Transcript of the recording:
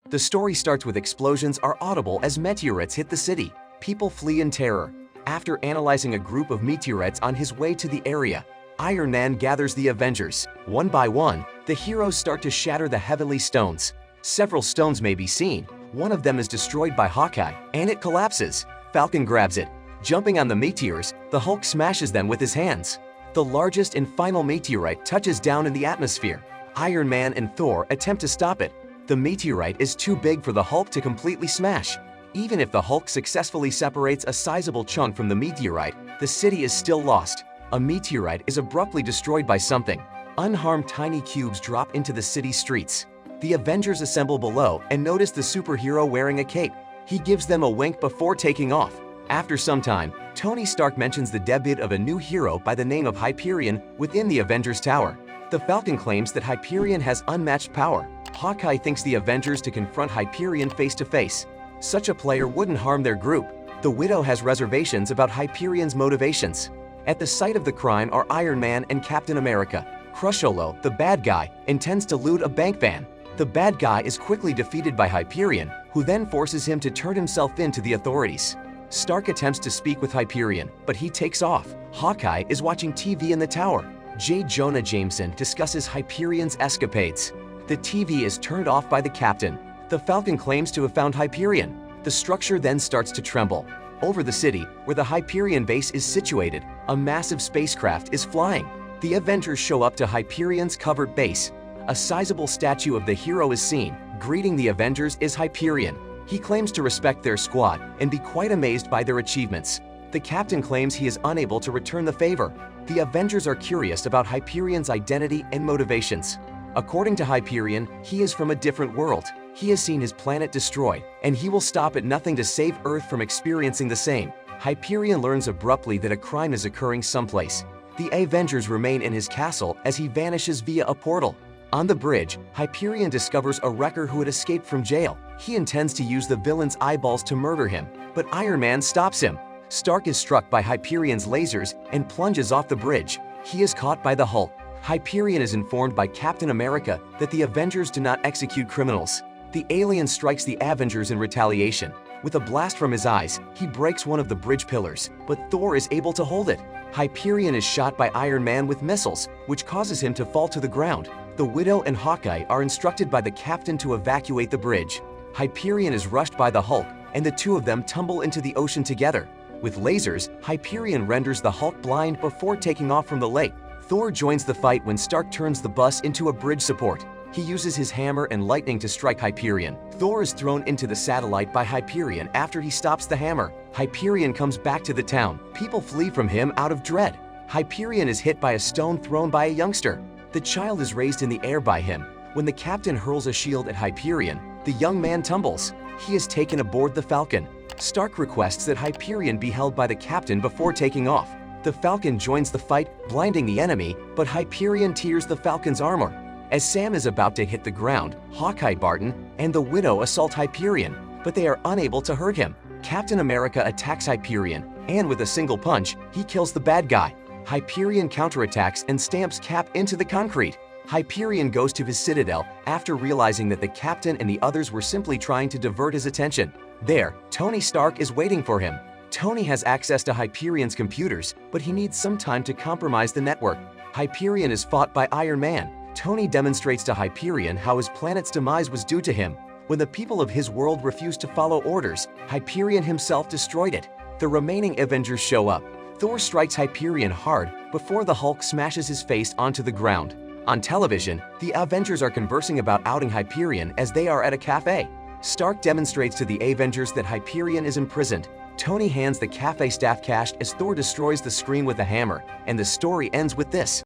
The story starts with explosions are audible as meteorites hit the city. People flee in terror. After analyzing a group of meteorites on his way to the area, Iron Man gathers the Avengers. One by one, the heroes start to shatter the heavenly stones. Several stones may be seen. One of them is destroyed by Hawkeye, and it collapses. Falcon grabs it. Jumping on the meteors, the Hulk smashes them with his hands. The largest and final meteorite touches down in the atmosphere. Iron Man and Thor attempt to stop it. The meteorite is too big for the Hulk to completely smash. Even if the Hulk successfully separates a sizable chunk from the meteorite, the city is still lost. A meteorite is abruptly destroyed by something. Unharmed tiny cubes drop into the city streets. The Avengers assemble below and notice the superhero wearing a cape. He gives them a wink before taking off. After some time, Tony Stark mentions the debut of a new hero by the name of Hyperion within the Avengers Tower. The Falcon claims that Hyperion has unmatched power. Hawkeye thinks the Avengers to confront Hyperion face to face. Such a player wouldn't harm their group. The Widow has reservations about Hyperion's motivations. At the site of the crime are Iron Man and Captain America. Crusholo, the bad guy, intends to loot a bank van. The bad guy is quickly defeated by Hyperion, who then forces him to turn himself in to the authorities. Stark attempts to speak with Hyperion, but he takes off. Hawkeye is watching TV in the tower. J. Jonah Jameson discusses Hyperion's escapades. The TV is turned off by the captain. The Falcon claims to have found Hyperion. The structure then starts to tremble. Over the city, where the Hyperion base is situated, a massive spacecraft is flying. The Avengers show up to Hyperion's covered base. A sizable statue of the hero is seen. Greeting the Avengers is Hyperion. He claims to respect their squad and be quite amazed by their achievements. The captain claims he is unable to return the favor. The Avengers are curious about Hyperion's identity and motivations. According to Hyperion, he is from a different world. He has seen his planet destroyed, and he will stop at nothing to save Earth from experiencing the same. Hyperion learns abruptly that a crime is occurring someplace. The Avengers remain in his castle as he vanishes via a portal. On the bridge, Hyperion discovers a wrecker who had escaped from jail. He intends to use the villain's eyeballs to murder him, but Iron Man stops him. Stark is struck by Hyperion's lasers and plunges off the bridge. He is caught by the Hulk. Hyperion is informed by Captain America that the Avengers do not execute criminals. The alien strikes the Avengers in retaliation. With a blast from his eyes, he breaks one of the bridge pillars, but Thor is able to hold it. Hyperion is shot by Iron Man with missiles, which causes him to fall to the ground. The Widow and Hawkeye are instructed by the captain to evacuate the bridge. Hyperion is rushed by the Hulk, and the two of them tumble into the ocean together. With lasers, Hyperion renders the Hulk blind before taking off from the lake. Thor joins the fight when Stark turns the bus into a bridge support. He uses his hammer and lightning to strike Hyperion. Thor is thrown into the satellite by Hyperion after he stops the hammer. Hyperion comes back to the town. People flee from him out of dread. Hyperion is hit by a stone thrown by a youngster. The child is raised in the air by him. When the captain hurls a shield at Hyperion, the young man tumbles. He is taken aboard the Falcon. Stark requests that Hyperion be held by the captain before taking off. The Falcon joins the fight, blinding the enemy, but Hyperion tears the Falcon's armor. As Sam is about to hit the ground, Hawkeye, Barton, and the Widow assault Hyperion, but they are unable to hurt him. Captain America attacks Hyperion, and with a single punch, he kills the bad guy. Hyperion counterattacks and stamps Cap into the concrete. Hyperion goes to his citadel after realizing that the captain and the others were simply trying to divert his attention. There, Tony Stark is waiting for him. Tony has access to Hyperion's computers, but he needs some time to compromise the network. Hyperion is fought by Iron Man. Tony demonstrates to Hyperion how his planet's demise was due to him. When the people of his world refused to follow orders, Hyperion himself destroyed it. The remaining Avengers show up. Thor strikes Hyperion hard before the Hulk smashes his face onto the ground. On television, the Avengers are conversing about outing Hyperion as they are at a cafe. Stark demonstrates to the Avengers that Hyperion is imprisoned. Tony hands the cafe staff cash as Thor destroys the screen with a hammer, and the story ends with this.